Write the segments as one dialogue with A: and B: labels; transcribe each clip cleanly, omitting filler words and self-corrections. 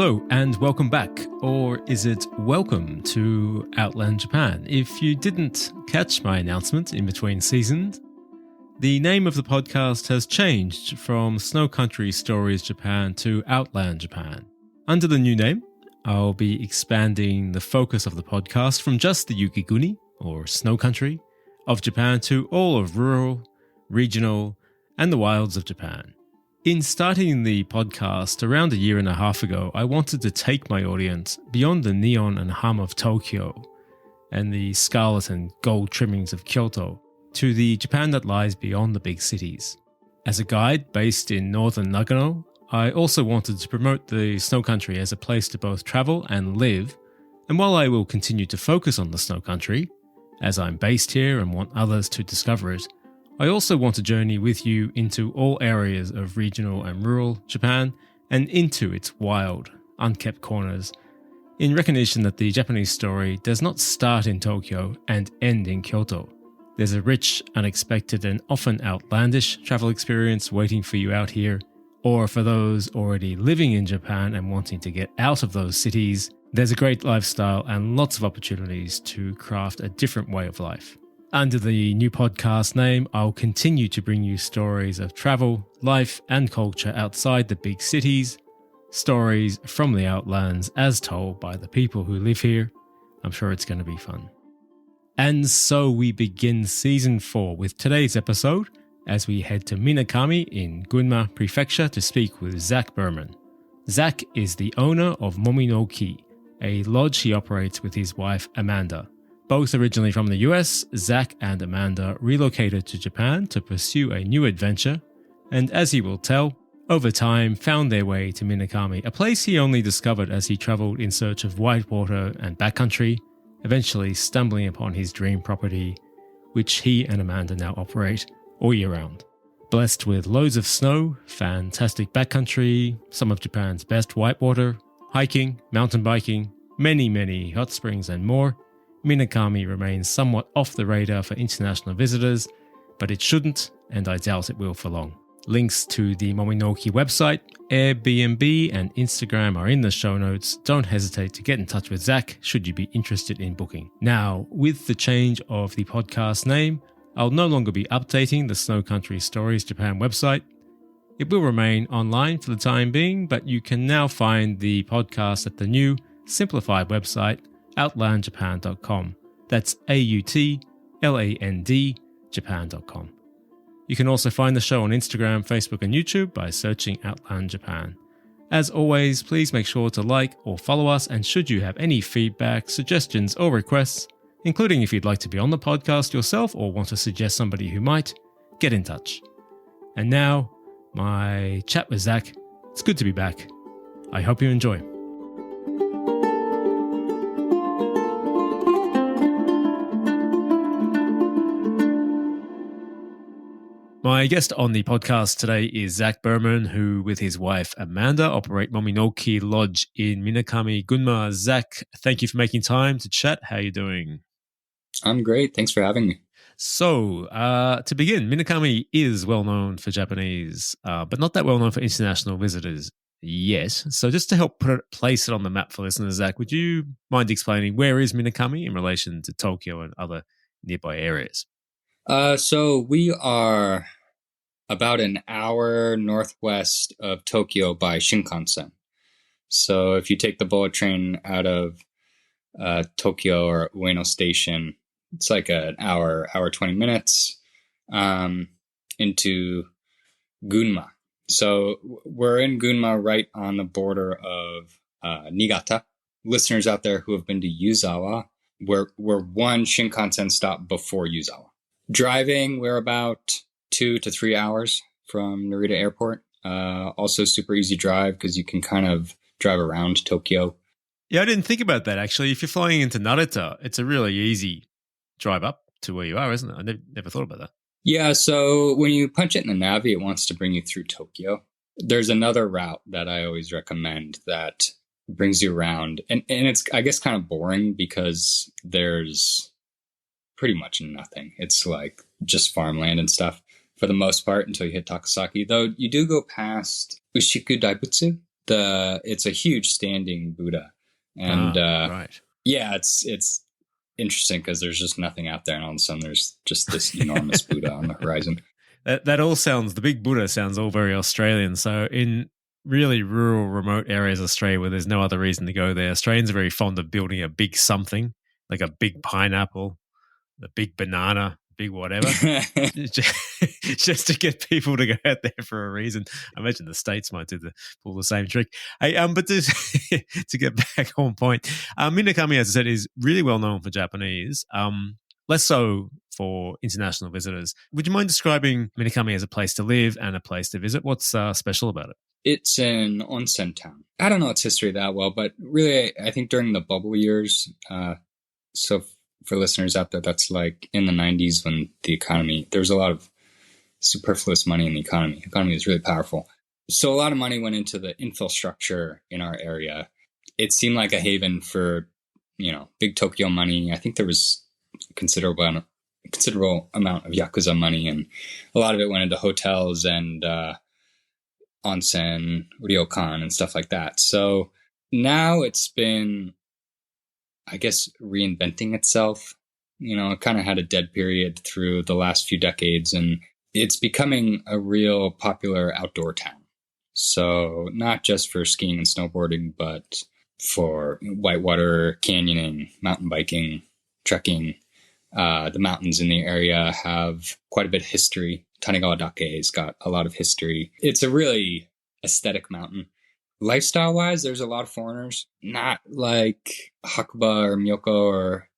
A: Hello and welcome back, or is it welcome to Outland Japan? If you didn't catch my announcement in between seasons, the name of the podcast has changed from Snow Country Stories Japan to Outland Japan. Under the new name, I'll be expanding the focus of the podcast from just the yukiguni, or snow country, of Japan to all of rural, regional, and the wilds of Japan. In starting the podcast around a year and a half ago, I wanted to take my audience beyond the neon and hum of Tokyo and the scarlet and gold trimmings of Kyoto to the Japan that lies beyond the big cities. As a guide based in northern Nagano, I also wanted to promote the snow country as a place to both travel and live, and while I will continue to focus on the snow country, as I'm based here and want others to discover it, I also want to journey with you into all areas of regional and rural Japan and into its wild, unkept corners, in recognition that the Japanese story does not start in Tokyo and end in Kyoto. There's a rich, unexpected, and often outlandish travel experience waiting for you out here, or for those already living in Japan and wanting to get out of those cities, there's a great lifestyle and lots of opportunities to craft a different way of life. Under the new podcast name, I'll continue to bring you stories of travel, life, and culture outside the big cities, stories from the outlands as told by the people who live here. I'm sure it's going to be fun. And so we begin Season 4 with today's episode as we head to Minakami in Gunma Prefecture to speak with Zack Berman. Zack is the owner of Momi-no-Ki, a lodge he operates with his wife Amanda. Both originally from the US, Zack and Amanda relocated to Japan to pursue a new adventure, and as he will tell, over time found their way to Minakami, a place he only discovered as he travelled in search of Whitewater and Backcountry, eventually stumbling upon his dream property, which he and Amanda now operate all year round. Blessed with loads of snow, fantastic backcountry, some of Japan's best whitewater, hiking, mountain biking, many hot springs and more, Minakami remains somewhat off the radar for international visitors, but it shouldn't, and I doubt it will for long. Links to the Momi-no-Ki website, Airbnb, and Instagram are in the show notes. Don't hesitate to get in touch with Zack should you be interested in booking. Now, with the change of the podcast name, I'll no longer be updating the Snow Country Stories Japan website. It will remain online for the time being, but you can now find the podcast at the new, simplified website, outlandjapan.com. That's AUTLAND Japan.com. You can also find the show on Instagram, Facebook, and YouTube by searching Outland Japan. As always, please make sure to like or follow us, and should you have any feedback, suggestions, or requests, including if you'd like to be on the podcast yourself or want to suggest somebody who might, get in touch. And now, my chat with Zack. It's good to be back. I hope you enjoy. My guest on the podcast today is Zack Berman, who, with his wife Amanda, operate Momi-no-Ki Lodge in Minakami, Gunma. Zack, thank you for making time to chat. How are you doing?
B: I'm great. Thanks for having me.
A: So, to begin, Minakami is well known for Japanese, but not that well known for international visitors yet. So just to help place it on the map for listeners, Zack, would you mind explaining where is Minakami in relation to Tokyo and other nearby areas?
B: So we are about an hour northwest of Tokyo by Shinkansen. So if you take the bullet train out of Tokyo or Ueno Station, it's like an hour 20 minutes into Gunma. So we're in Gunma right on the border of Niigata. Listeners out there who have been to Yuzawa, we're one Shinkansen stop before Yuzawa. Driving, we're about 2 to 3 hours from Narita Airport. Also super easy drive because you can kind of drive around Tokyo.
A: Yeah, I didn't think about that actually. If you're flying into Narita, it's a really easy drive up to where you are, isn't it? I never thought about that.
B: Yeah, so when you punch it in the Navi, it wants to bring you through Tokyo. There's another route that I always recommend that brings you around. And it's, I guess, kind of boring because there's pretty much nothing. It's like just farmland and stuff for the most part until you hit Takasaki. Though you do go past Ushiku Daibutsu, It's a huge standing Buddha. And
A: right.
B: yeah, it's interesting because there's just nothing out there, and all of a sudden there's just this enormous Buddha on the horizon.
A: That all sounds, the big Buddha sounds all very Australian. So in really rural, remote areas of Australia where there's no other reason to go there, Australians are very fond of building a big something, like a big pineapple, a big banana, big whatever, just to get people to go out there for a reason. I imagine the States might pull the same trick. Hey, but to get back on point, Minakami, as I said, is really well known for Japanese. Less so for international visitors. Would you mind describing Minakami as a place to live and a place to visit? What's special about it?
B: It's an onsen town. I don't know its history that well, but really, I think during the bubble years, so for listeners out there, that's like in the 90s when there was a lot of superfluous money in the economy. The economy was really powerful. So a lot of money went into the infrastructure in our area. It seemed like a haven for, big Tokyo money. I think there was a considerable amount of Yakuza money, and a lot of it went into hotels and onsen, ryokan, and stuff like that. So now it's been, I guess, reinventing itself. It kind of had a dead period through the last few decades, and it's becoming a real popular outdoor town. So not just for skiing and snowboarding, but for whitewater canyoning, mountain biking, trekking. The mountains in the area have quite a bit of history. Tanigawadake has got a lot of history. It's a really aesthetic mountain. Lifestyle-wise, there's a lot of foreigners, not like Hakuba or Myoko or,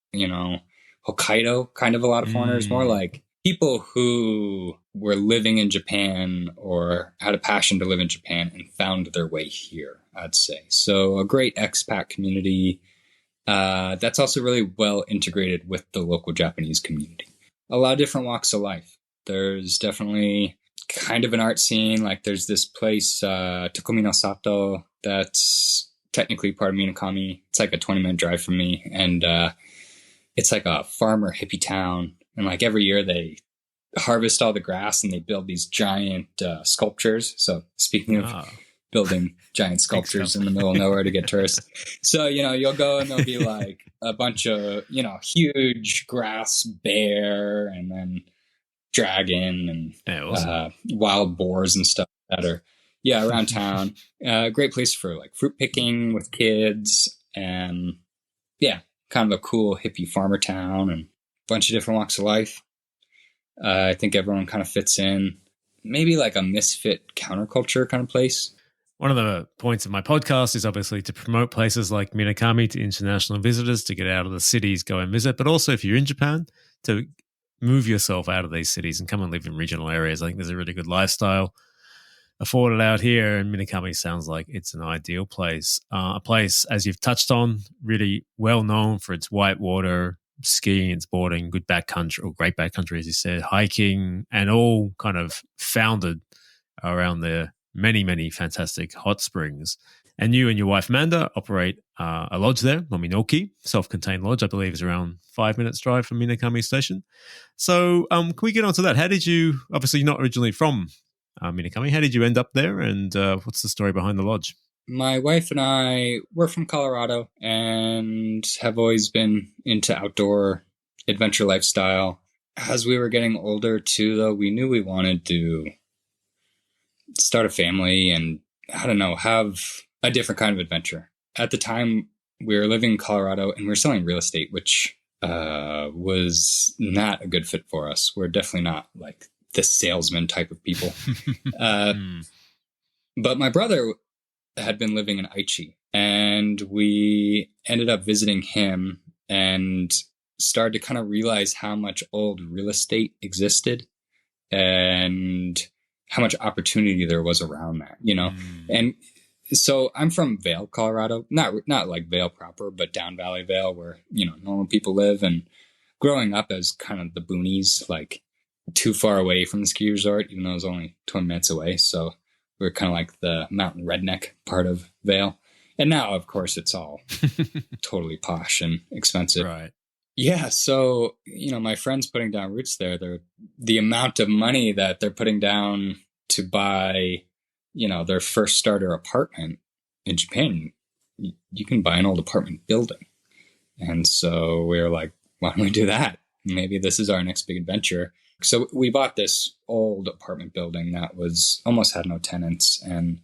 B: Hokkaido, kind of a lot of foreigners, more like people who were living in Japan or had a passion to live in Japan and found their way here, I'd say. So a great expat community that's also really well integrated with the local Japanese community. A lot of different walks of life. There's definitely kind of an art scene. Like there's this place, Tokomi no Sato, that's technically part of Minakami. It's like a 20-minute drive from me. And it's like a farmer hippie town. And like every year they harvest all the grass and they build these giant sculptures. So speaking of building giant sculptures in the middle of nowhere to get tourists. So, you'll go and there'll be like a bunch of, huge grass bear and then dragon and awesome. Wild boars and stuff that are, around town. Great place for like fruit picking with kids and kind of a cool hippie farmer town and a bunch of different walks of life. I think everyone kind of fits in. Maybe like a misfit counterculture kind of place.
A: One of the points of my podcast is obviously to promote places like Minakami to international visitors to get out of the cities, go and visit, but also if you're in Japan, to move yourself out of these cities and come and live in regional areas. I think there's a really good lifestyle afforded out here, and Minakami sounds like it's an ideal place. A place, as you've touched on, really well known for its whitewater, skiing and boarding, good backcountry, or great backcountry, as you said, hiking, and all kind of founded around the many, many fantastic hot springs. And you and your wife, Amanda, operate a lodge there, Momi-no-Ki, self-contained lodge, I believe is around 5 minutes drive from Minakami Station. So can we get on to that? How did you, obviously you're not originally from Minakami, how did you end up there, and what's the story behind the lodge?
B: My wife and I were from Colorado and have always been into outdoor adventure lifestyle. As we were getting older too, though, we knew we wanted to start a family and, I don't know, have a different kind of adventure. At the time, we were living in Colorado and we were selling real estate, which was not a good fit for us. We're definitely not like the salesman type of people. But my brother had been living in Aichi, and we ended up visiting him and started to kind of realize how much old real estate existed and how much opportunity there was around that, And so I'm from Vail, Colorado, not like Vail proper, but down Valley Vail where, normal people live. And growing up as kind of the boonies, like too far away from the ski resort, even though it was only 20 minutes away. So we were kind of like the mountain redneck part of Vail. And now, of course, it's all totally posh and expensive.
A: Right.
B: Yeah. So, my friends putting down roots there, the amount of money that they're putting down to buy, their first starter apartment in Japan, you can buy an old apartment building. And so we were like, why don't we do that? Maybe this is our next big adventure. So we bought this old apartment building that was almost had no tenants and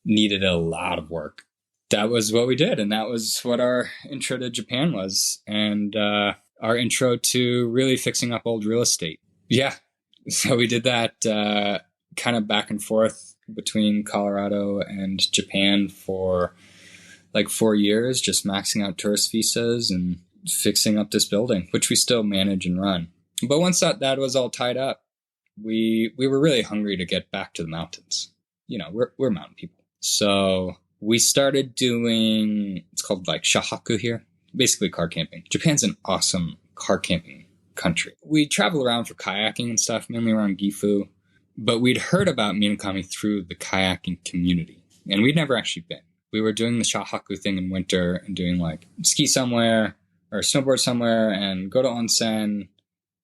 B: needed a lot of work. That was what we did. And that was what our intro to Japan was. And our intro to really fixing up old real estate. Yeah. So we did that kind of back and forth between Colorado and Japan for like 4 years, just maxing out tourist visas and fixing up this building, which we still manage and run. But once that was all tied up, we were really hungry to get back to the mountains. You know, we're mountain people. So we started doing, it's called like shahaku here, basically car camping. Japan's an awesome car camping country. We travel around for kayaking and stuff, mainly around Gifu, but we'd heard about Minakami through the kayaking community, and we'd never actually been. We were doing the shahaku thing in winter and doing like ski somewhere or snowboard somewhere and go to onsen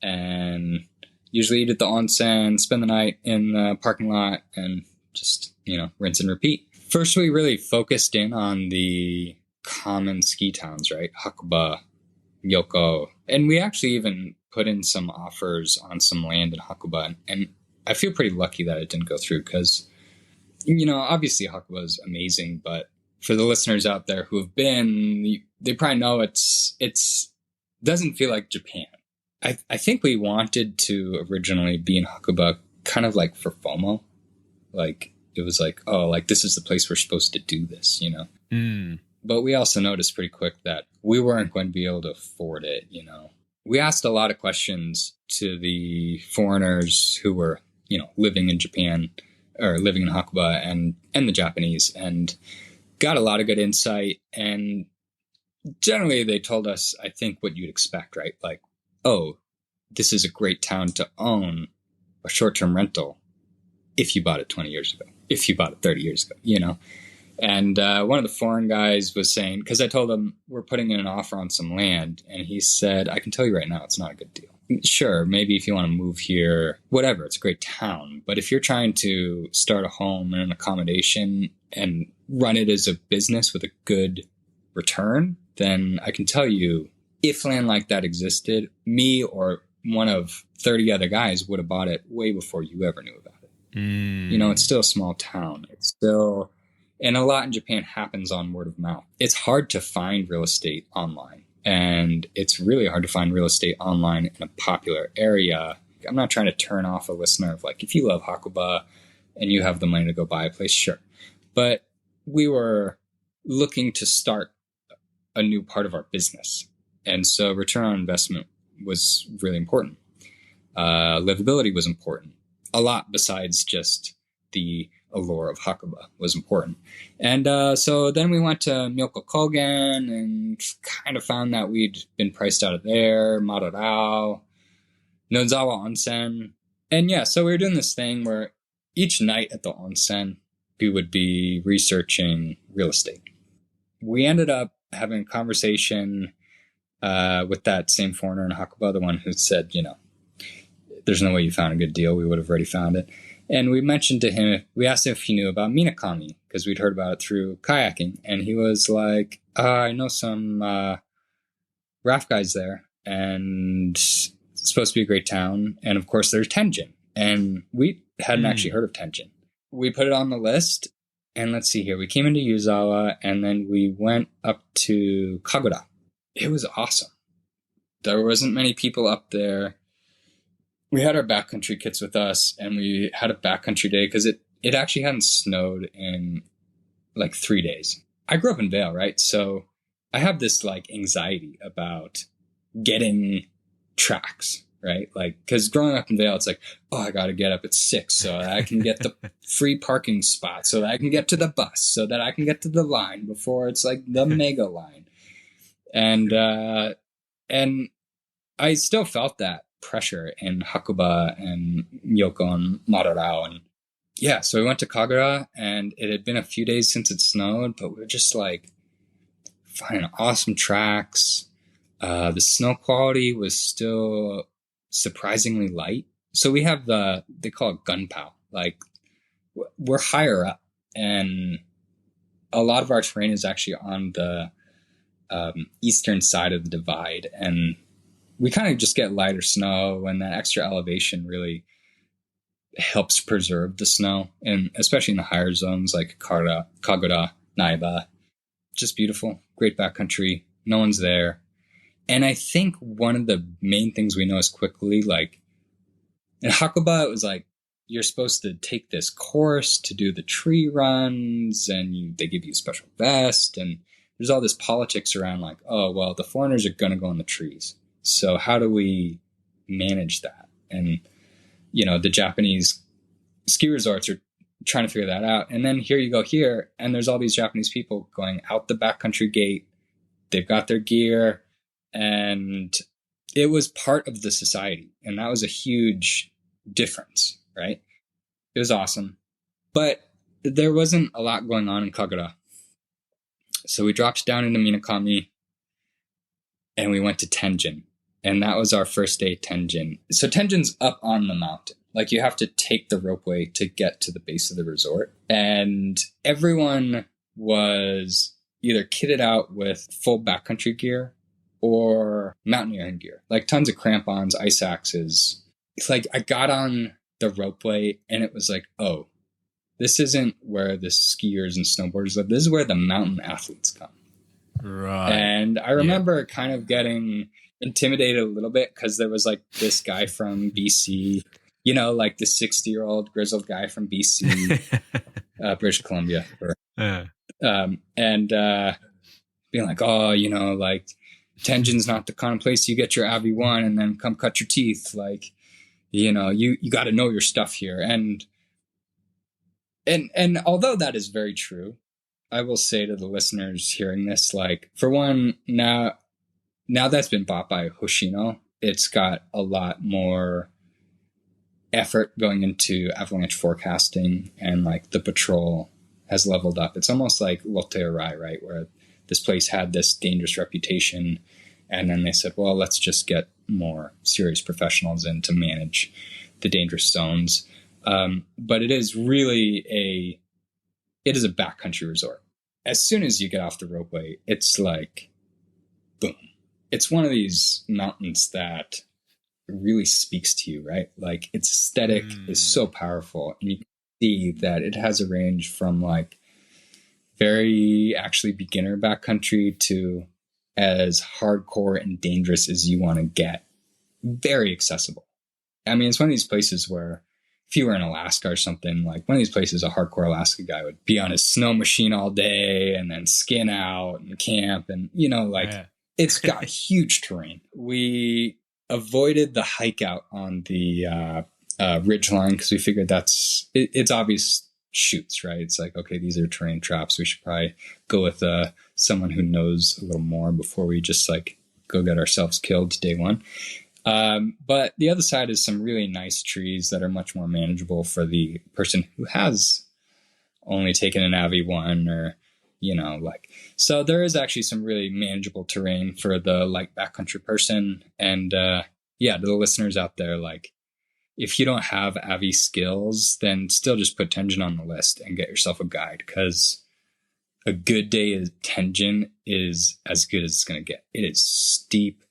B: and usually eat at the onsen, spend the night in the parking lot and just, you know, rinse and repeat. First, we really focused in on the common ski towns, right? Hakuba, Myoko. And we actually even put in some offers on some land in Hakuba. And I feel pretty lucky that it didn't go through because, you know, obviously Hakuba is amazing, but for the listeners out there who have been, they probably know it's doesn't feel like Japan. I think we wanted to originally be in Hakuba kind of like for FOMO. Like, it was like, oh, like this is the place we're supposed to do this, you know? Mm. But we also noticed pretty quick that we weren't going to be able to afford it, you know? We asked a lot of questions to the foreigners who were, you know, living in Japan or living in Hakuba and the Japanese, and got a lot of good insight. And generally they told us, I think, what you'd expect, right? Like, oh, this is a great town to own a short-term rental if you bought it 20 years ago, if you bought it 30 years ago, you know? And one of the foreign guys was saying, because I told him we're putting in an offer on some land, and he said, I can tell you right now, it's not a good deal. Sure, maybe if you want to move here, whatever, it's a great town. But if you're trying to start a home and an accommodation and run it as a business with a good return, then I can tell you, if land like that existed, me or one of 30 other guys would have bought it way before you ever knew about it. Mm. You know, it's still a small town. It's still, and a lot in Japan happens on word of mouth. It's hard to find real estate online, and it's really hard to find real estate online in a popular area. I'm not trying to turn off a listener of like, if you love Hakuba and you have the money to go buy a place, sure. But we were looking to start a new part of our business. And so return on investment was really important. Livability was important. A lot besides just the allure of Hakuba was important. And so then we went to Myoko Kogen and kind of found that we'd been priced out of there, Mararao, Nozawa Onsen. And yeah, so we were doing this thing where each night at the onsen, we would be researching real estate. We ended up having a conversation with that same foreigner in Hakuba, the one who said, you know, there's no way you found a good deal. We would have already found it. And we mentioned to him, we asked him if he knew about Minakami, because we'd heard about it through kayaking. And he was like, I know some raft guys there, and it's supposed to be a great town. And of course, there's Tenjin. And we hadn't actually heard of Tenjin. We put it on the list. And let's see here. We came into Yuzawa, and then we went up to Kagura. It was awesome. There wasn't many people up there. We had our backcountry kits with us, and we had a backcountry day because it actually hadn't snowed in like 3 days. I grew up in Vail, right? So I have this like anxiety about getting tracks, right? Like, because growing up in Vail, it's like, oh, I got to get up at 6 so that I can get the free parking spot, so that I can get to the bus, so that I can get to the line before it's like the mega line. And I still felt that pressure in Hakuba and Myoko and Mararao. And yeah, so we went to Kagura, and it had been a few days since it snowed, but we were just like finding awesome tracks. The snow quality was still surprisingly light. So we have they call it gunpao. Like, we're higher up, and a lot of our terrain is actually on the eastern side of the divide, and we kind of just get lighter snow, and that extra elevation really helps preserve the snow, and especially in the higher zones like Kagura, Naiba. Just beautiful, great backcountry. No one's there. And I think one of the main things we noticed quickly, like in Hakuba, it was like, you're supposed to take this course to do the tree runs, and they give you a special vest, and there's all this politics around like, oh, well, the foreigners are going to go in the trees. So how do we manage that? And, the Japanese ski resorts are trying to figure that out. And then here you go here, and there's all these Japanese people going out the backcountry gate. They've got their gear, and it was part of the society. And that was a huge difference, right? It was awesome. But there wasn't a lot going on in Kagura. So we dropped down into Minakami, and we went to Tenjin. And that was our first day, Tenjin. So Tenjin's up on the mountain. Like, you have to take the ropeway to get to the base of the resort. And everyone was either kitted out with full backcountry gear or mountaineering gear. Like, tons of crampons, ice axes. It's like, I got on the ropeway, and it was like, oh, this isn't where the skiers and snowboarders live. This is where the mountain athletes come.
A: Right.
B: And I remember kind of getting intimidated a little bit because there was like this guy from BC, like the 60-year-old grizzled guy from BC, British Columbia. And being like, oh, like Tenjin's not the kind of place you get your AV1 and then come cut your teeth. Like, you got to know your stuff here. And although that is very true, I will say to the listeners hearing this, like, for one, now that's been bought by Hoshino, it's got a lot more effort going into avalanche forecasting, and like the patrol has leveled up. It's almost like Lotte Arai, right? Where this place had this dangerous reputation, and then they said, well, let's just get more serious professionals in to manage the dangerous zones. But it is really a backcountry resort. As soon as you get off the ropeway, it's like, boom. It's one of these mountains that really speaks to you, right? Like, its aesthetic is so powerful, and you can see that it has a range from like very actually beginner backcountry to as hardcore and dangerous as you want to get. Very accessible. I mean, it's one of these places where if you were in Alaska or something, like one of these places, a hardcore Alaska guy would be on his snow machine all day and then skin out and camp, and It's got huge terrain. We avoided the hike out on the ridge line because we figured it's obvious shoots, right? It's like, okay, these are terrain traps. We should probably go with someone who knows a little more before we just like go get ourselves killed day one. But the other side is some really nice trees that are much more manageable for the person who has only taken an AV1 or, so there is actually some really manageable terrain for the light backcountry person. And, to the listeners out there, like, if you don't have AV skills, then still just put Tenjin on the list and get yourself a guide, because a good day at Tenjin is as good as it's going to get. It is steep.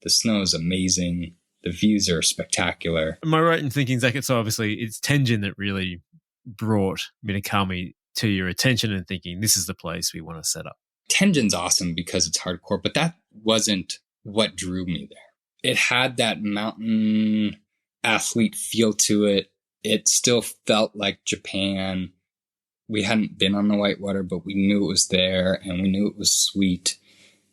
B: The snow is amazing. The views are spectacular.
A: Am I right in thinking, Zach, so obviously it's Tenjin that really brought Minakami to your attention and thinking, this is the place we want to set up?
B: Tenjin's awesome because it's hardcore, but that wasn't what drew me there. It had that mountain athlete feel to it. It still felt like Japan. We hadn't been on the Whitewater, but we knew it was there, and we knew it was sweet.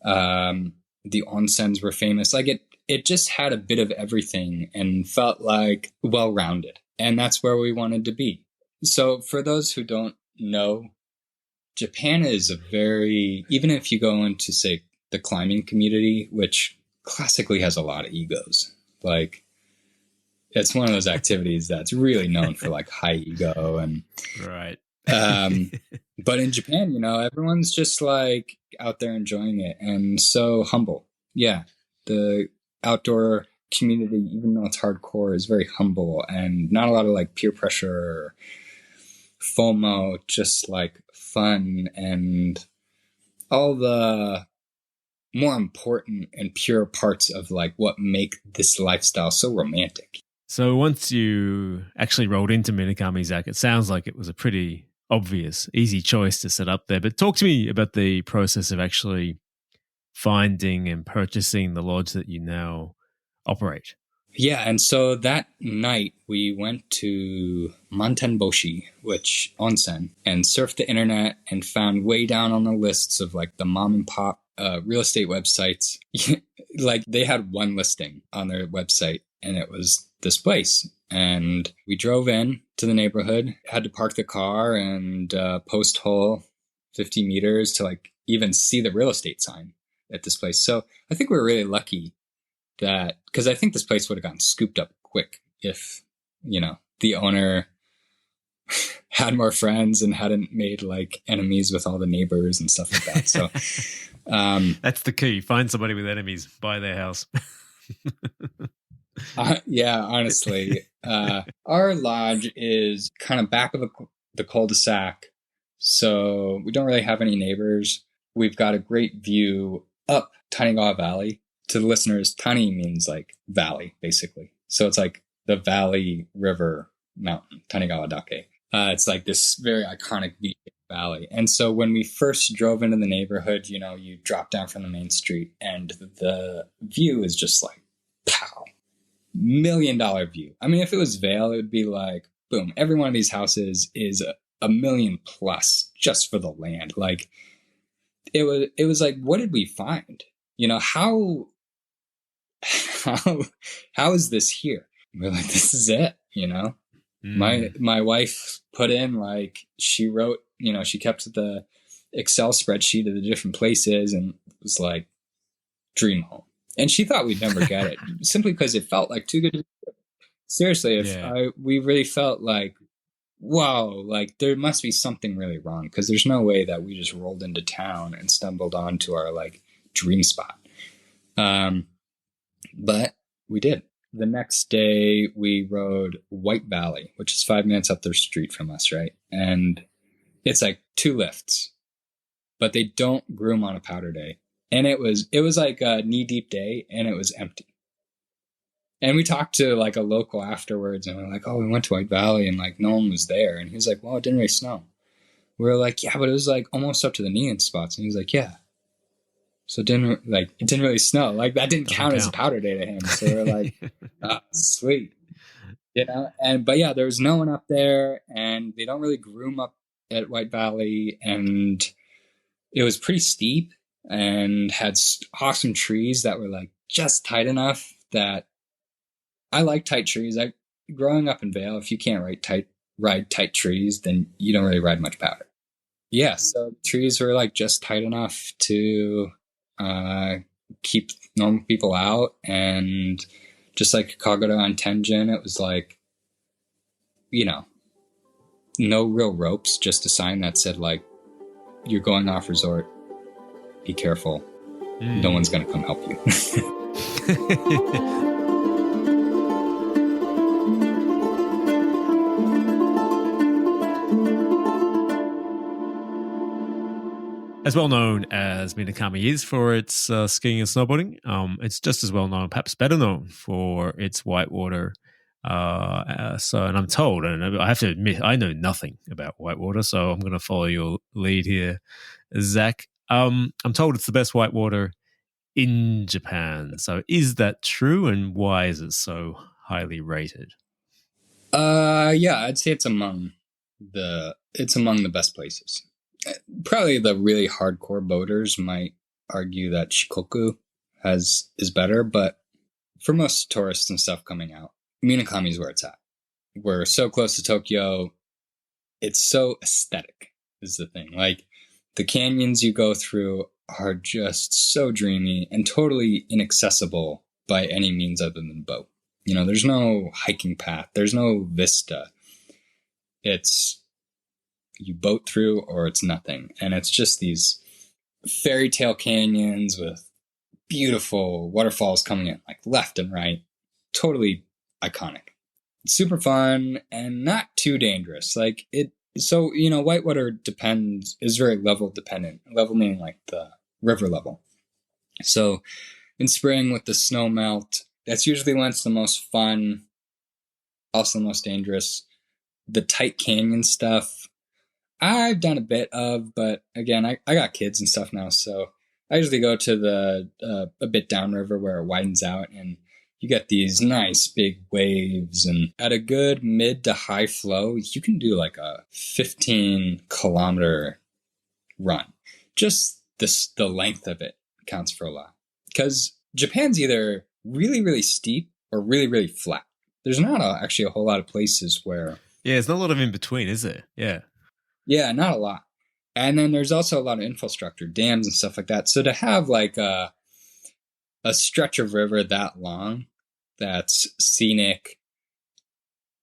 B: The onsens were famous. Like, it just had a bit of everything and felt like well-rounded. And that's where we wanted to be. So for those who don't know, Japan is even if you go into, say, the climbing community, which classically has a lot of egos, like, it's one of those activities that's really known for like high ego and
A: right.
B: But in Japan, everyone's just like out there enjoying it and so humble. Yeah. The outdoor community, even though it's hardcore, is very humble and not a lot of like peer pressure FOMO, just like fun and all the more important and pure parts of like what make this lifestyle so romantic.
A: So once you actually rolled into Minakami, Zack, it sounds like it was a pretty obvious, easy choice to set up there. But talk to me about the process of actually finding and purchasing the lodge that you now operate.
B: Yeah, and so that night we went to Mantenboshi, which Onsen, and surfed the internet and found way down on the lists of like the mom and pop real estate websites. Like they had one listing on their website and it was this place. And we drove in to the neighborhood, had to park the car and post hole 50 meters to like even see the real estate sign at this place. So I think we were really lucky that, because I think this place would have gotten scooped up quick if, you know, the owner had more friends and hadn't made like enemies with all the neighbors and stuff like that. So
A: that's the key. Find somebody with enemies, buy their house.
B: Yeah, honestly, our lodge is kind of back of the cul-de-sac. So we don't really have any neighbors. We've got a great view up Tanigawa Valley. To the listeners, Tani means like valley, basically. So it's like the valley river mountain, Tanigawadake. It's like this very iconic valley. And so when we first drove into the neighborhood, you know, you drop down from the main street and the view is just like, pow, $1 million view. I mean, if it was Vail, it would be like, boom, every one of these houses is a million plus just for the land. Like it was like, what did we find? You know, how is this here? We're like, this is it, you know. My wife put in, like, she wrote, you know, she kept the Excel spreadsheet of the different places and it was like dream home. And she thought we'd never get it simply because it felt like too good to be true. Seriously, we really felt like, wow, like there must be something really wrong because there's no way that we just rolled into town and stumbled onto our like dream spot. But we did. The next day we rode White Valley, which is 5 minutes up the street from us, right? And it's like 2 lifts, but they don't groom on a powder day. And it was like a knee-deep day and it was empty. And we talked to like a local afterwards and we're like, oh, we went to White Valley and like no one was there. And he was like, well, it didn't really snow. We were like, yeah, but it was like almost up to the knee in spots. And he was like, yeah. So it didn't really snow. Like that didn't count as a powder day to him. So we're like, oh, sweet. You know? But yeah, there was no one up there and they don't really groom up at White Valley. And it was pretty steep and had awesome trees that were like just tight enough that I like tight trees. Growing up in Vail, if you can't ride tight trees, then you don't really ride much powder. Yeah. So trees were like just tight enough to keep normal people out, and just like Kagura and Tenjin, it was like, you know, no real ropes, just a sign that said like, you're going off resort, be careful, no one's gonna come help you.
A: As well known as Minakami is for its skiing and snowboarding, it's just as well known, perhaps better known, for its whitewater. And I'm told, and I have to admit, I know nothing about whitewater, so I'm going to follow your lead here, Zack. I'm told it's the best whitewater in Japan. So is that true, and why is it so highly rated?
B: Yeah, I'd say it's among the best places. Probably the really hardcore boaters might argue that Shikoku is better, but for most tourists and stuff coming out, Minakami is where it's at. We're so close to Tokyo. It's so aesthetic is the thing. Like the canyons you go through are just so dreamy and totally inaccessible by any means other than boat. You know, there's no hiking path. There's no vista. It's you boat through or it's nothing. And it's just these fairy tale canyons with beautiful waterfalls coming in like left and right. Totally iconic. It's super fun and not too dangerous. Like So, Whitewater is very level dependent. Level meaning like the river level. So in spring with the snow melt, that's usually when it's the most fun, also the most dangerous. The tight canyon stuff, I've done a bit of, but again, I got kids and stuff now, so I usually go to the a bit downriver where it widens out, and you get these nice big waves. And at a good mid to high flow, you can do like a 15-kilometer run. Just the length of it counts for a lot, because Japan's either really, really steep or really, really flat. There's not actually a whole lot of places where...
A: Yeah, there's not a lot of in between, is there?
B: Yeah, not a lot. And then there's also a lot of infrastructure, dams and stuff like that. So to have like a stretch of river that long, that's scenic,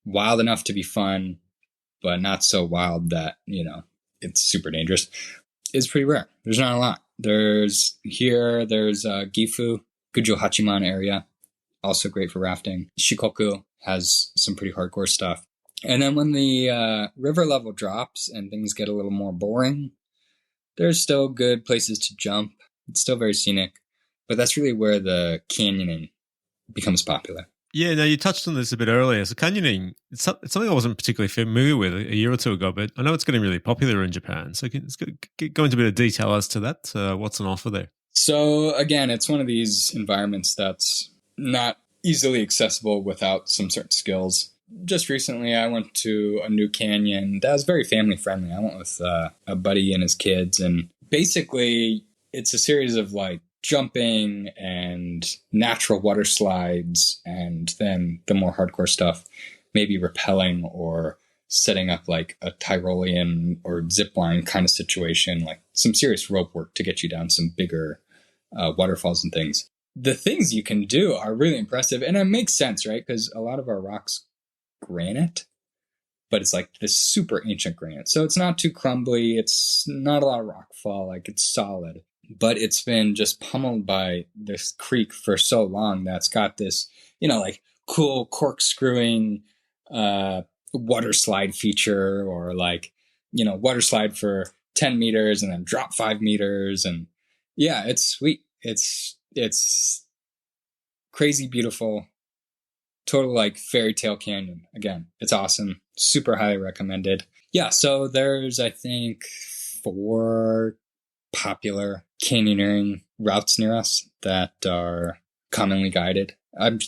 B: wild enough to be fun, but not so wild that, it's super dangerous, is pretty rare. There's not a lot. There's Gifu, Gujo Hachiman area, also great for rafting. Shikoku has some pretty hardcore stuff. And then when the river level drops and things get a little more boring, there's still good places to jump. It's still very scenic, but that's really where the canyoning becomes popular.
A: Yeah, now you touched on this a bit earlier. So canyoning, it's something I wasn't particularly familiar with a year or two ago, but I know it's getting really popular in Japan. So let's go into a bit of detail as to that. What's on offer there?
B: So again, it's one of these environments that's not easily accessible without some certain skills. Just recently, I went to a new canyon that was very family friendly. I went with a buddy and his kids, and basically it's a series of like jumping and natural water slides, and then the more hardcore stuff, maybe rappelling or setting up like a Tyrolean or zip line kind of situation, like some serious rope work to get you down some bigger waterfalls and things. The things you can do are really impressive, and it makes sense, right? Because a lot of our rocks granite, but it's like this super ancient granite, so it's not too crumbly, it's not a lot of rock fall, like it's solid, but it's been just pummeled by this creek for so long that's got this like cool corkscrewing water slide feature, or like water slide for 10 meters and then drop 5 meters, and yeah, it's sweet. It's crazy beautiful. Total like fairy tale canyon. Again, it's awesome. Super highly recommended. Yeah, so there's, I think, 4 popular canyoneering routes near us that are commonly guided.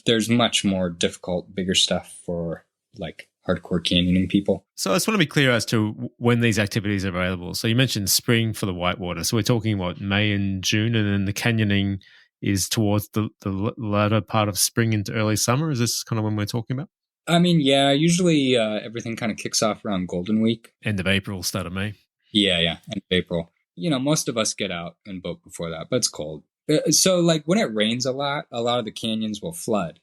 B: There's much more difficult, bigger stuff for like hardcore canyoning people.
A: So I just want to be clear as to when these activities are available. So you mentioned spring for the Whitewater. So we're talking, May and June, and then the canyoning is towards the latter part of spring into early summer. Is this kind of when we're talking about?
B: I mean, yeah, usually everything kind of kicks off around Golden Week.
A: End of April, start of May.
B: Yeah, end of April. Most of us get out and boat before that, but it's cold. So like when it rains a lot of the canyons will flood.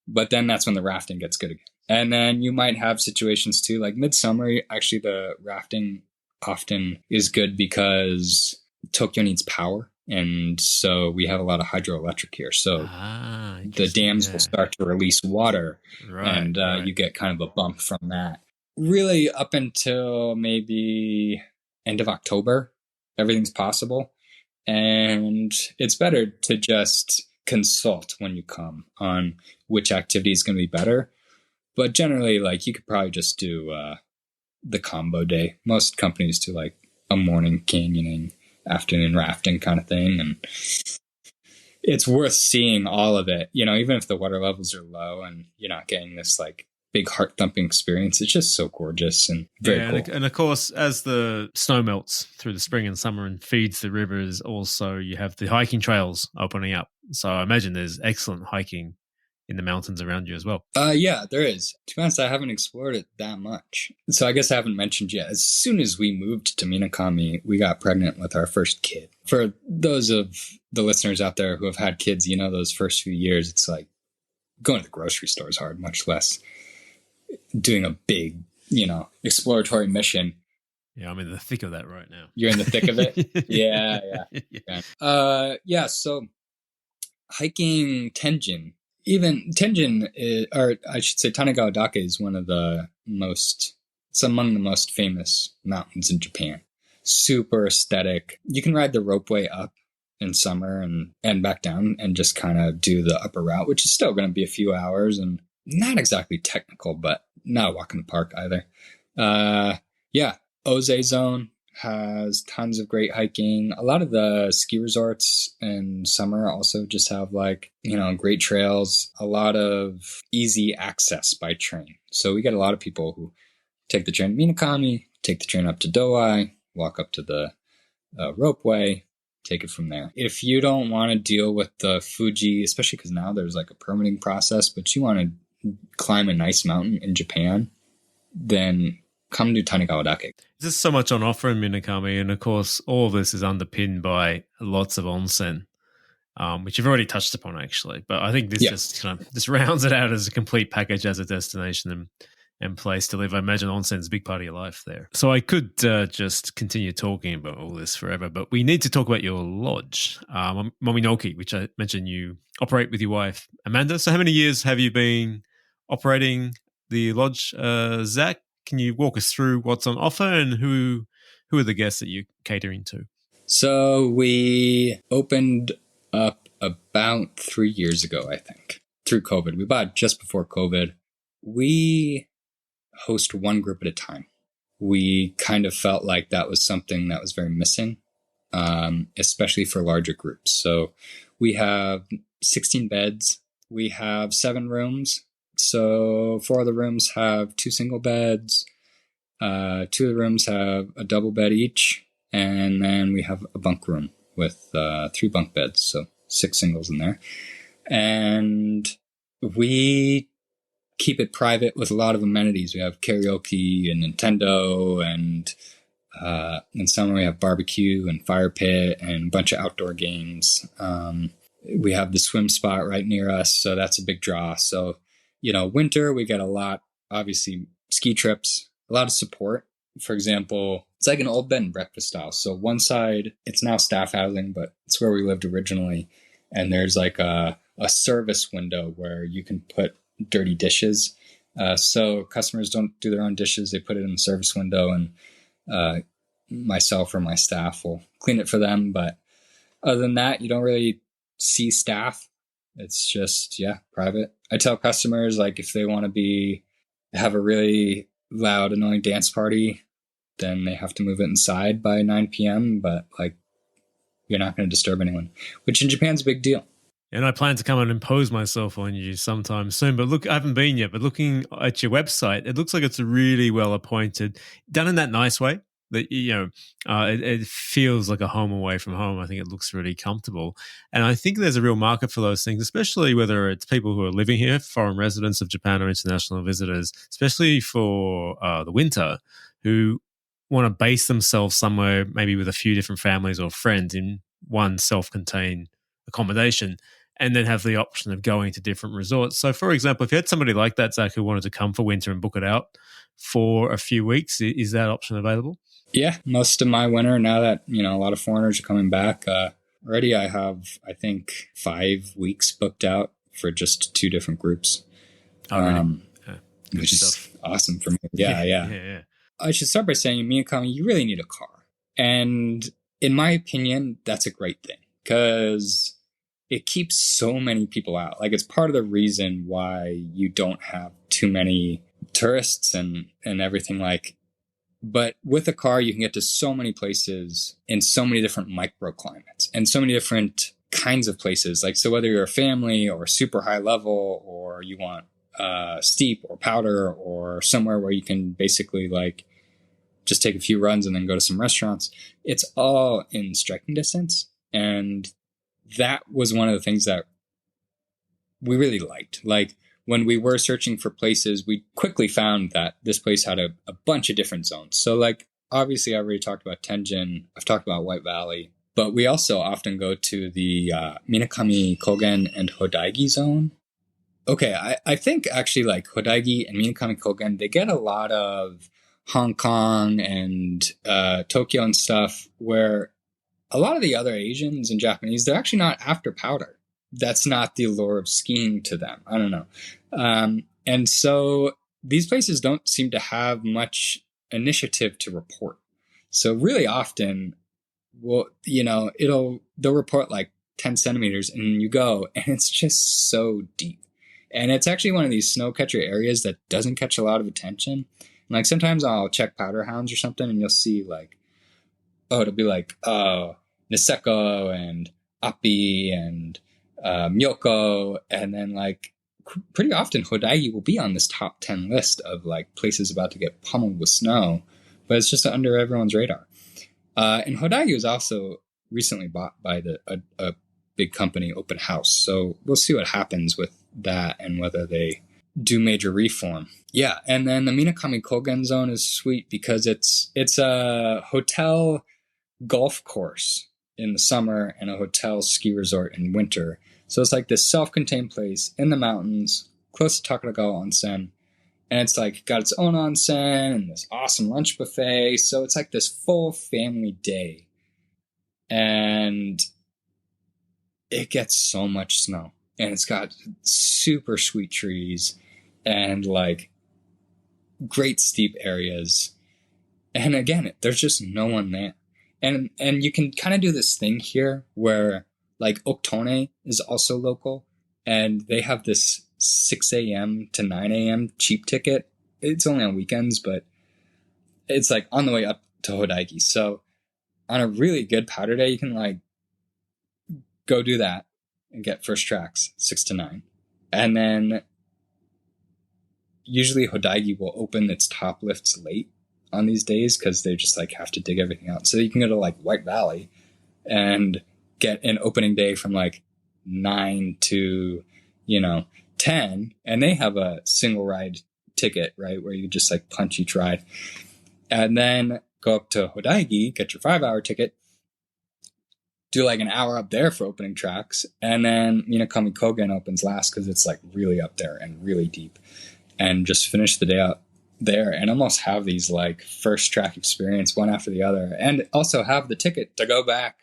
B: But then that's when the rafting gets good again. And then you might have situations too, like midsummer, actually the rafting often is good because Tokyo needs power. And so we have a lot of hydroelectric here. So the dams will start to release water, and you get kind of a bump from that. Really up until maybe end of October, everything's possible. And it's better to just consult when you come on which activity is going to be better. But generally, like, you could probably just do the combo day. Most companies do like a morning canyoning, afternoon rafting kind of thing, and it's worth seeing all of it, even if the water levels are low and you're not getting this like big heart thumping experience. It's just so gorgeous and very cool.
A: And of course, as the snow melts through the spring and summer and feeds the rivers, also you have the hiking trails opening up. So I imagine there's excellent hiking in the mountains around you as well.
B: Yeah, there is. To be honest, I haven't explored it that much. So I guess I haven't mentioned yet. As soon as we moved to Minakami, we got pregnant with our first kid. For those of the listeners out there who have had kids, those first few years, it's like going to the grocery store is hard, much less doing a big, exploratory mission.
A: Yeah, I'm in the thick of that right now.
B: You're in the thick of it? Yeah. So hiking Tenjin. Even Tenjin, or I should say Tanigawadake, is one of the most It's among the most famous mountains in Japan. Super aesthetic. You can ride the ropeway up in summer and back down and just kind of do the upper route, which is still going to be a few hours and not exactly technical, but not a walk in the park either. Yeah, Oze Zone has tons of great hiking. A lot of the ski resorts in summer also just have great trails, a lot of easy access by train. So we get a lot of people who take the train to Minakami, take the train up to Dowai, walk up to the ropeway, take it from there. If you don't want to deal with the Fuji, especially because now there's a permitting process, but you want to climb a nice mountain in Japan, then come to Tanigawadake.
A: There's so much on offer in Minakami, and of course, all of this is underpinned by lots of onsen, which you've already touched upon, actually. But I think this just rounds it out as a complete package as a destination and place to live. I imagine onsen's a big part of your life there. So I could just continue talking about all this forever, but we need to talk about your lodge, Momi-no-Ki, which I mentioned you operate with your wife, Amanda. So how many years have you been operating the lodge, Zach? Can you walk us through what's on offer and who are the guests that you're catering to?
B: So we opened up about 3 years ago, I think, through COVID. We bought just before COVID. We host one group at a time. We kind of felt like that was something that was very missing, especially for larger groups. So we have 16 beds. We have 7 rooms. So 4 of the rooms have 2 single beds. 2 of the rooms have a double bed each. And then we have a bunk room with 3 bunk beds. So 6 singles in there. And we keep it private with a lot of amenities. We have karaoke and Nintendo, and in summer we have barbecue and fire pit and a bunch of outdoor games. We have the swim spot right near us, so that's a big draw. So, winter we get a lot, obviously ski trips, a lot of support. For example, it's like an old bed and breakfast style. So one side, it's now staff housing, but it's where we lived originally. And there's a service window where you can put dirty dishes. So customers don't do their own dishes. They put it in the service window, and myself or my staff will clean it for them. But other than that, you don't really see staff. It's just, private. I tell customers, if they want to have a really loud, annoying dance party, then they have to move it inside by 9 p.m. But you're not going to disturb anyone, which in Japan's a big deal.
A: And I plan to come and impose myself on you sometime soon. But look, I haven't been yet, but looking at your website, it looks like it's really well appointed, done in that nice way that, it feels like a home away from home. I think it looks really comfortable. And I think there's a real market for those things, especially whether it's people who are living here, foreign residents of Japan, or international visitors, especially for the winter, who want to base themselves somewhere, maybe with a few different families or friends in one self-contained accommodation, and then have the option of going to different resorts. So, for example, if you had somebody like that, Zach, who wanted to come for winter and book it out for a few weeks, is that option available?
B: Yeah, most of my winter, now that, a lot of foreigners are coming back, already I have, I think, 5 weeks booked out for just 2 different groups. Which is awesome for me. Yeah. I should start by saying, Minakami, you really need a car. And in my opinion, that's a great thing, because it keeps so many people out. It's part of the reason why you don't have too many tourists and everything. But with a car, you can get to so many places in so many different microclimates and so many different kinds of places. So whether you're a family or super high level, or you want steep or powder, or somewhere where you can basically just take a few runs and then go to some restaurants, it's all in striking distance. And that was one of the things that we really liked. When we were searching for places, we quickly found that this place had a bunch of different zones. So obviously I already talked about Tenjin. I've talked about White Valley, but we also often go to the Minakami Kogen and Hodaigi zone. Okay, I think actually Hodaigi and Minakami Kogen, they get a lot of Hong Kong and Tokyo and stuff, where a lot of the other Asians and Japanese, they're actually not after powder. That's not the allure of skiing to them. I don't know. And so these places don't seem to have much initiative to report. So really often, well, they'll report like 10 centimeters and you go, and it's just so deep. And it's actually one of these snow catcher areas that doesn't catch a lot of attention. And like sometimes I'll check powder hounds or something and you'll see like, it'll be like, Niseko and Api and Myoko. And then like pretty often Hodaigi will be on this top 10 list of like places about to get pummeled with snow, but it's just under everyone's radar. And Hodaigi was also recently bought by a big company, Open House. So we'll see what happens with that and whether they do major reform. Yeah, and then the Minakami Kogen zone is sweet because it's a hotel golf course in the summer and a hotel ski resort in winter. So it's like this self-contained place in the mountains, close to Takanagawa Onsen. And it's like got its own onsen and this awesome lunch buffet. So it's like this full family day. And it gets so much snow. And it's got super sweet trees and like great steep areas. And again, there's just no one there. And you can kind of do this thing here where like Oktone is also local and they have this 6 a.m. to 9 a.m. cheap ticket. It's only on weekends, but it's like on the way up to Hodaigi. So on a really good powder day, you can like go do that and get first tracks 6 to 9. And then usually Hodaigi will open its top lifts late on these days because they just like have to dig everything out. So you can go to like White Valley and get an opening day from like 9 to, 10. And they have a single ride ticket, right? Where you just like punch each ride. And then go up to Hodaigi, get your 5-hour ticket, do like an hour up there for opening tracks. And then Minakami Kogen opens last because it's like really up there and really deep. And just finish the day out there and almost have these like first track experience one after the other. And also have the ticket to go back.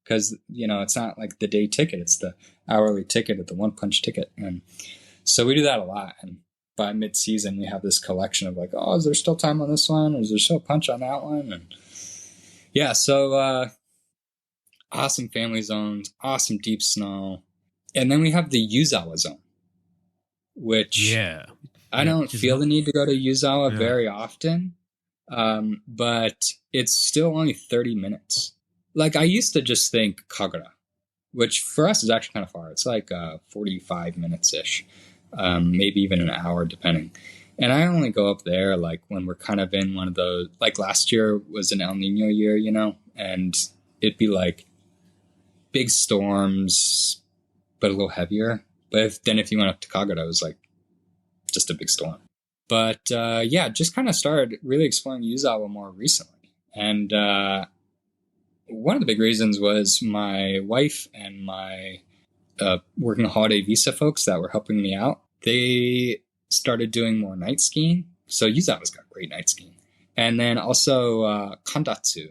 B: Because, it's not like the day ticket. It's the hourly ticket at the one punch ticket. And so we do that a lot. And by mid-season, we have this collection of like, is there still time on this one? Or is there still a punch on that one? And yeah, so awesome family zones, awesome deep snow. And then we have the Yuzawa zone, which I don't feel the need to go to Yuzawa very often. But it's still only 30 minutes. Like I used to just think Kagura, which for us is actually kind of far. It's like 45 minutes-ish, maybe even an hour depending. And I only go up there like when we're kind of in one of those, like last year was an El Nino year, and it'd be like big storms, but a little heavier. But if you went up to Kagura, it was like just a big storm. But just kind of started really exploring Yuzawa more recently. And one of the big reasons was my wife and my working holiday visa folks that were helping me out. They started doing more night skiing. So Yuzawa's got great night skiing. And then also Kandatsu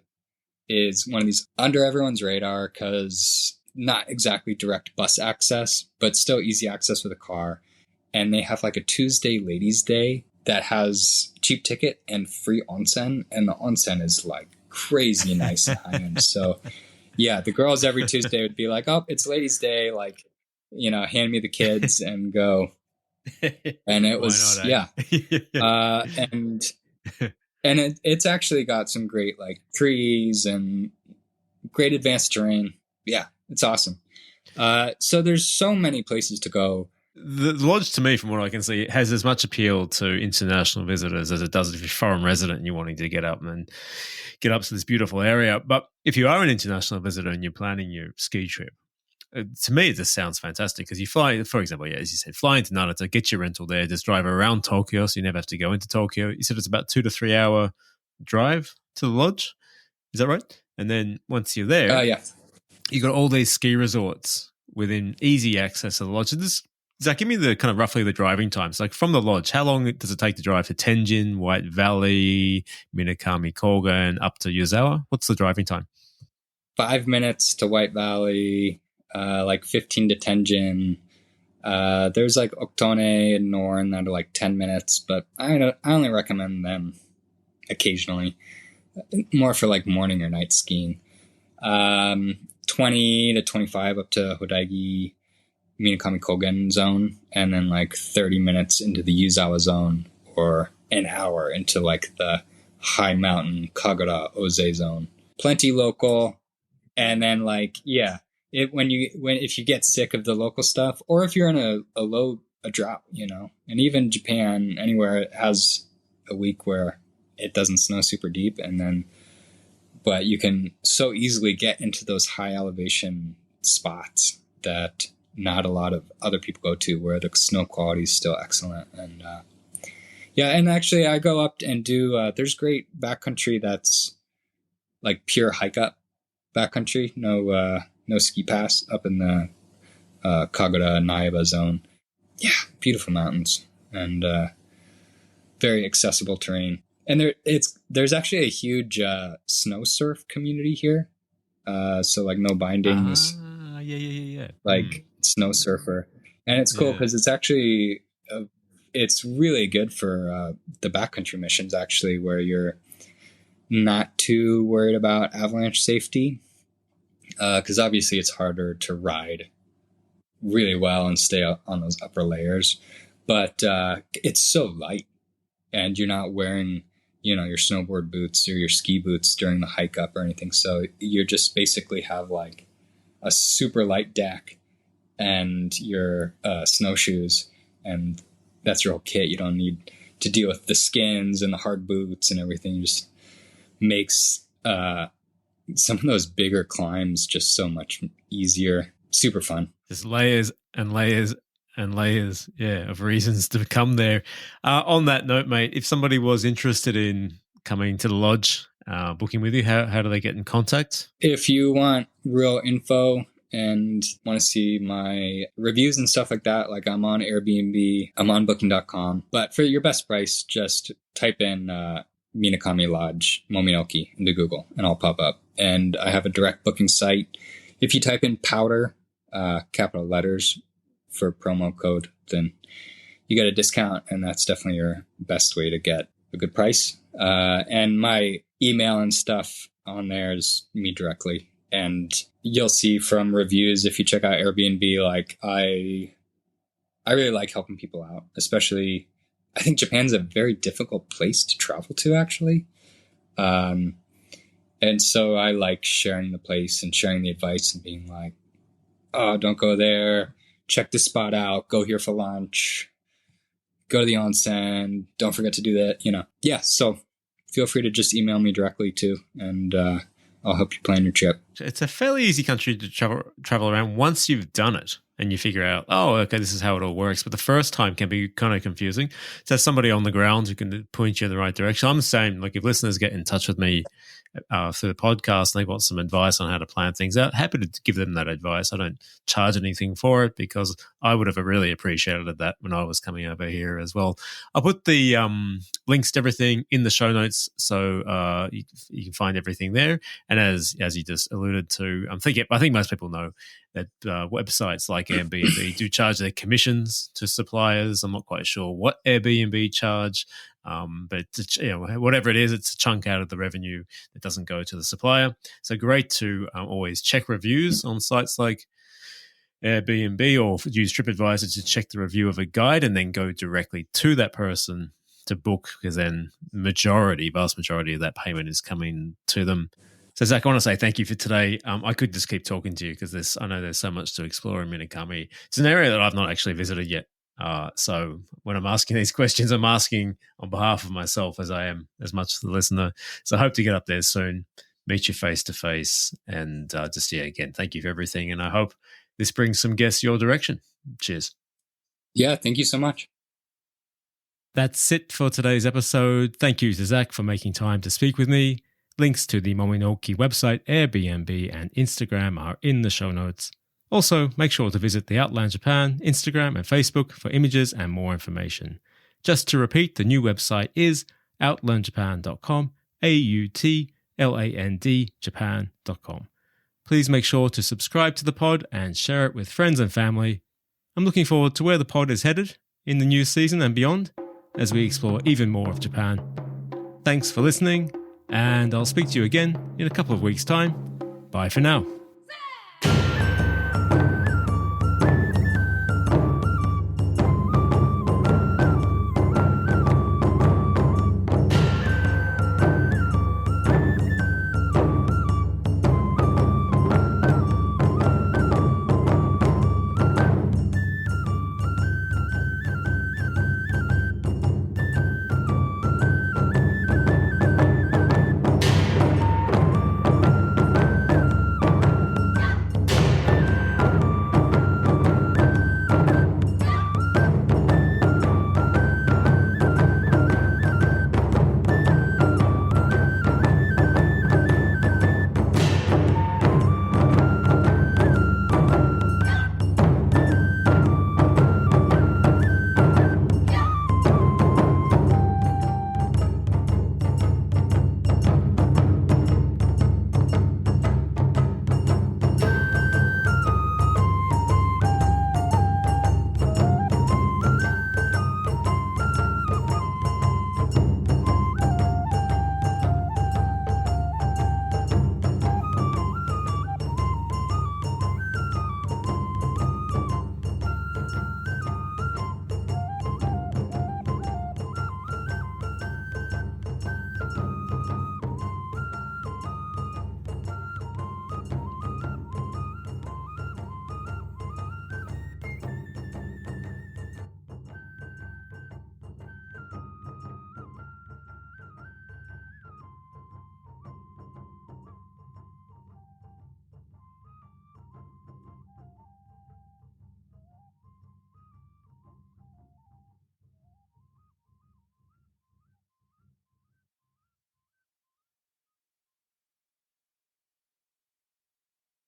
B: is one of these under everyone's radar because not exactly direct bus access, but still easy access with a car. And they have like a Tuesday ladies' day that has cheap ticket and free onsen. And the onsen is like crazy nice and high end. So yeah, the girls every Tuesday would be like, it's ladies' day. Like, hand me the kids and go. And it was, and it's actually got some great like trees and great advanced terrain. Yeah, it's awesome. So there's so many places to go.
A: The lodge, to me, from what I can see, has as much appeal to international visitors as it does if you're a foreign resident and you're wanting to get up to this beautiful area. But if you are an international visitor and you're planning your ski trip, to me, this sounds fantastic because you fly, for example, as you said, fly into Narita, get your rental there, just drive around Tokyo, so you never have to go into Tokyo. You said it's about 2 to 3 hour drive to the lodge. Is that right? And then once you're there, you got all these ski resorts within easy access of the lodge. Zach, give me the kind of roughly the driving times. Like from the lodge, how long does it take to drive to Tenjin, White Valley, Minakami Kogen, up to Yuzawa? What's the driving time?
B: 5 minutes to White Valley, like 15 to Tenjin. There's like Oktone and Norn that are like 10 minutes, but I only recommend them occasionally, more for like morning or night skiing. 20 to 25 up to Hodaigi Minakami Kogen zone, and then like 30 minutes into the Yuzawa zone, or an hour into like the high mountain Kagura Oze zone. Plenty local. And then like, if you get sick of the local stuff, or if you're in a drought, and even Japan, anywhere has a week where it doesn't snow super deep, but you can so easily get into those high elevation spots that not a lot of other people go to, where the snow quality is still excellent. And and actually I go up and do, there's great backcountry that's like pure hike up backcountry, no ski pass, up in the Kagura Naiba zone. Yeah, beautiful mountains and very accessible terrain. And there's actually a huge snow surf community here. So like no bindings. Like snow surfer. And it's cool because it's actually, it's really good for the backcountry missions, actually, where you're not too worried about avalanche safety. Because obviously it's harder to ride really well and stay on those upper layers. But it's so light, and you're not wearing your snowboard boots or your ski boots during the hike up or anything. So you just basically have like a super light deck and your snowshoes, and that's your whole kit. You don't need to deal with the skins and the hard boots and everything. It just makes some of those bigger climbs just so much easier. Super fun.
A: Just layers and layers and layers, of reasons to come there. On that note, mate, if somebody was interested in coming to the lodge, booking with you, how do they get in contact?
B: If you want real info and want to see my reviews and stuff like that, like I'm on Airbnb, I'm on booking.com. But for your best price, just type in Minakami Lodge, Momi-no-Ki into Google, and I'll pop up. And I have a direct booking site. If you type in powder, capital letters, for promo code, then you get a discount, and that's definitely your best way to get a good price. And my email and stuff on there is me directly. And you'll see from reviews, if you check out Airbnb, like I really like helping people out, especially I think Japan's a very difficult place to travel to, actually. And so I like sharing the place and sharing the advice and being like, oh, don't go there. Check this spot out. Go here for lunch. Go to the onsen. Don't forget to do that. Yeah. So feel free to just email me directly too, and I'll help you plan your trip.
A: It's a fairly easy country to travel around once you've done it and you figure out, oh, okay, this is how it all works. But the first time can be kind of confusing. So there's somebody on the ground who can point you in the right direction. I'm the same. Like if listeners get in touch with me through the podcast and they want some advice on how to plan things out, happy to give them that advice. I don't charge anything for it because I would have really appreciated that when I was coming over here as well. I'll put the links to everything in the show notes, so you can find everything there. And as you just alluded to, I think most people know that websites like Airbnb do charge their commissions to suppliers. I'm not quite sure what Airbnb charge, but whatever it is, it's a chunk out of the revenue that doesn't go to the supplier. So great to always check reviews on sites like Airbnb, or use TripAdvisor to check the review of a guide and then go directly to that person to book, because then vast majority of that payment is coming to them. So, Zach, I want to say thank you for today. I could just keep talking to you because I know there's so much to explore in Minakami. It's an area that I've not actually visited yet. So when I'm asking these questions, I'm asking on behalf of myself as I am as much as the listener. So I hope to get up there soon, meet you face to face, and again, thank you for everything. And I hope this brings some guests your direction. Cheers.
B: Yeah, thank you so much.
A: That's it for today's episode. Thank you to Zach for making time to speak with me. Links to the Momi-no-Ki website, Airbnb, and Instagram are in the show notes. Also, make sure to visit the Outland Japan Instagram and Facebook for images and more information. Just to repeat, the new website is outlandjapan.com, AUTLAND Japan.com. Please make sure to subscribe to the pod and share it with friends and family. I'm looking forward to where the pod is headed in the new season and beyond as we explore even more of Japan. thanks for listening, and I'll speak to you again in a couple of weeks' time. Bye for now.